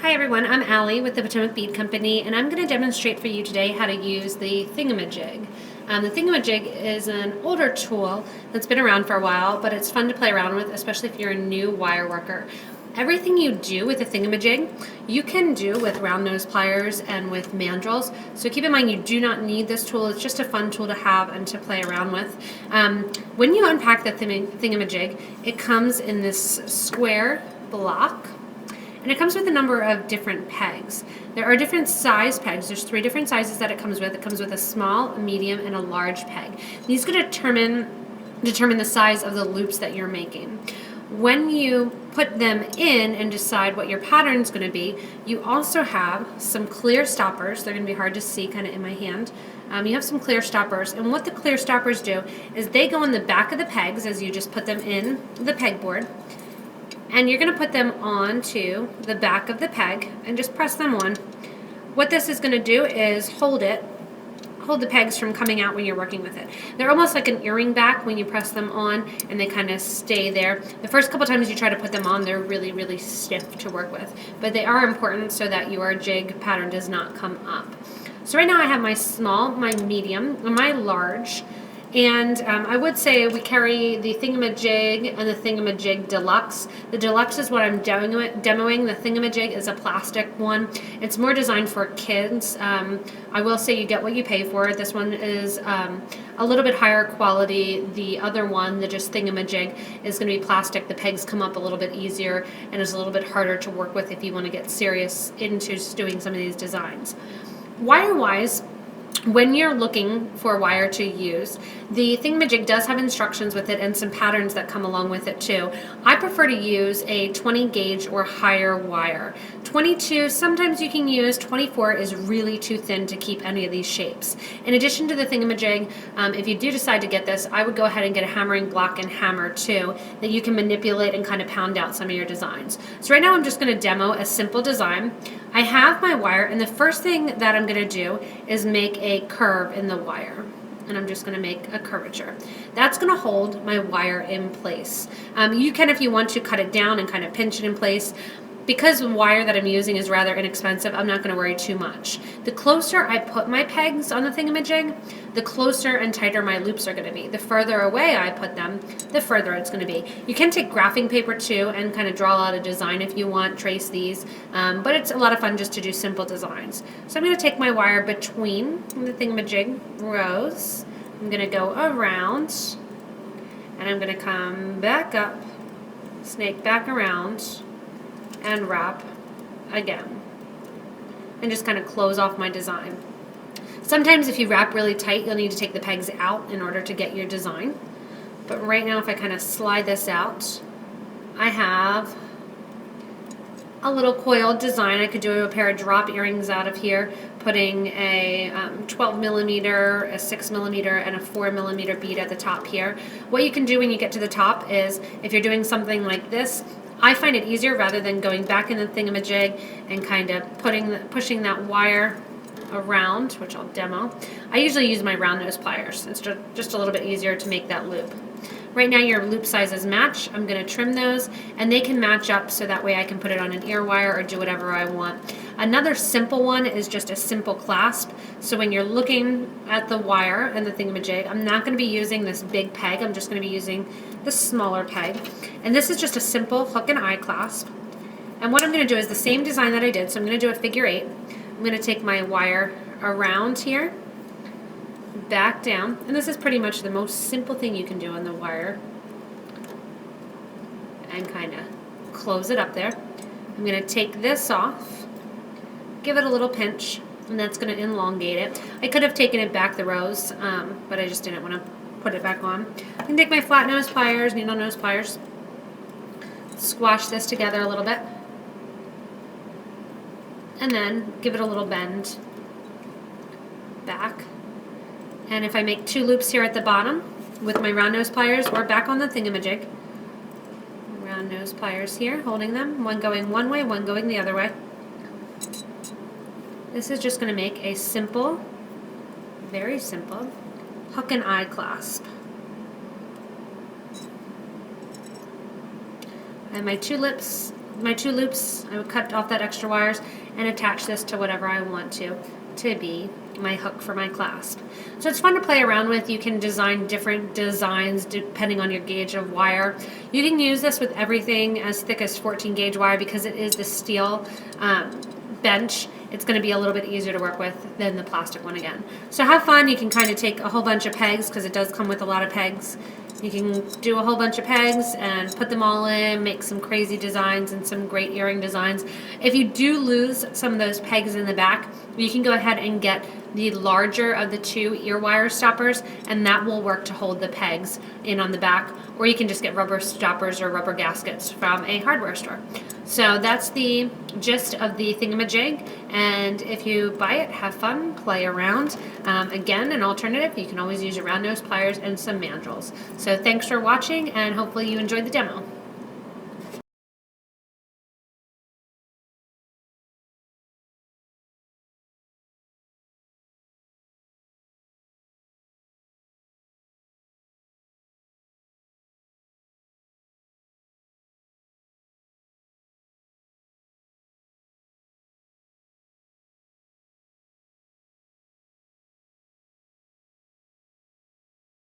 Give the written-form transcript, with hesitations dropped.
Hi everyone, I'm Allie with the Potomac Bead Company, and I'm going to demonstrate for you today how to use the Thing-A-Ma JIG. The Thing-A-Ma JIG is an older tool that's been around for a while, but it's fun to play around with, especially if you're a new wire worker. Everything you do with the Thing-A-Ma JIG, you can do with round nose pliers and with mandrels. So keep in mind you do not need this tool. It's just a fun tool to have and to play around with. When you unpack the Thing-A-Ma JIG, it comes in this square block. And it comes with a number of different pegs. There are different size pegs. There's 3 different sizes that it comes with. It comes with a small, a medium, and a large peg. These could determine the size of the loops that you're making. When you put them in and decide what your pattern is going to be, you also have some clear stoppers. They're going to be hard to see kind of in my hand. You have some clear stoppers, and what the clear stoppers do is they go in the back of the pegs as you just put them in the pegboard. And you're going to put them onto the back of the peg and just press them on. What this is going to do is hold the pegs from coming out when you're working with it. They're almost like an earring back when you press them on, and they kind of stay there. The first couple times you try to put them on, they're really, really stiff to work with. But they are important so that your jig pattern does not come up. So right now I have my small, my medium, and my large. And I would say we carry the Thing-A-Ma JIG and the Thing-A-Ma JIG Deluxe. The Deluxe is what I'm demoing. The Thing-A-Ma JIG is a plastic one. It's more designed for kids. I will say you get what you pay for. This one is a little bit higher quality. The other one, the just Thing-A-Ma JIG, is going to be plastic. The pegs come up a little bit easier and is a little bit harder to work with if you want to get serious into doing some of these designs. Wire-wise, when you're looking for wire to use, the Thing-A-Ma JIG does have instructions with it and some patterns that come along with it too. I prefer to use a 20 gauge or higher wire. 22, sometimes you can use. 24 is really too thin to keep any of these shapes. In addition to the Thing-A-Ma JIG, if you do decide to get this, I would go ahead and get a hammering block and hammer too that you can manipulate and kind of pound out some of your designs. So right now I'm just going to demo a simple design. I have my wire, and the first thing that I'm going to do is make a curve in the wire. And I'm just going to make a curvature. That's going to hold my wire in place. You can, if you want to, cut it down and kind of pinch it in place. Because the wire that I'm using is rather inexpensive, I'm not going to worry too much. The closer I put my pegs on the Thing-A-Ma JIG, the closer and tighter my loops are going to be. The further away I put them, the further it's going to be. You can take graphing paper too and kind of draw out a design if you want, trace these, but it's a lot of fun just to do simple designs. So I'm going to take my wire between the Thing-A-Ma JIG rows. I'm going to go around, and I'm going to come back up, snake back around, and wrap again, and just kind of close off my design. Sometimes if you wrap really tight, you'll need to take the pegs out in order to get your design. But right now, if I kind of slide this out, I have a little coiled design. I could do a pair of drop earrings out of here, putting a 12 millimeter, a 6 millimeter, and a 4 millimeter bead at the top here. What you can do when you get to the top is, if you're doing something like this, I find it easier rather than going back in the Thing-A-Ma JIG and kind of pushing that wire around, which I'll demo. I usually use my round nose pliers. It's just a little bit easier to make that loop. Right now your loop sizes match. I'm going to trim those, and they can match up so that way I can put it on an ear wire or do whatever I want. Another simple one is just a simple clasp. So when you're looking at the wire and the Thing-A-Ma JIG, I'm not going to be using this big peg. I'm just going to be using the smaller peg. And this is just a simple hook and eye clasp. And what I'm going to do is the same design that I did. So I'm going to do a figure 8. I'm going to take my wire around here, back down, and this is pretty much the most simple thing you can do on the wire, and kind of close it up there. I'm going to take this off, give it a little pinch, and that's going to elongate it. I could have taken it back the rows, but I just didn't want to put it back on. I can take my flat nose pliers, needle nose pliers, squash this together a little bit, and then give it a little bend back. And if I make 2 loops here at the bottom with my round nose pliers, or back on the Thing-A-Ma JIG, round nose pliers here, holding them, one going one way, one going the other way. This is just going to make a simple, very simple, hook and eye clasp. I have my 2 loops my 2 loops. I would cut off that extra wires and attach this to whatever I want to be my hook for my clasp. So it's fun to play around with. You can design different designs depending on your gauge of wire. You can use this with everything as thick as 14 gauge wire because it is the steel bench. It's going to be a little bit easier to work with than the plastic one again. So have fun. You can kind of take a whole bunch of pegs because it does come with a lot of pegs. You can do a whole bunch of pegs and put them all in, make some crazy designs and some great earring designs. If you do lose some of those pegs in the back, you can go ahead and get the larger of the 2 ear wire stoppers, and that will work to hold the pegs in on the back, or you can just get rubber stoppers or rubber gaskets from a hardware store. So that's the gist of the Thing-A-Ma JIG, and if you buy it, have fun, play around. Again, an alternative, you can always use your round nose pliers and some mandrels. So thanks for watching, and hopefully you enjoyed the demo.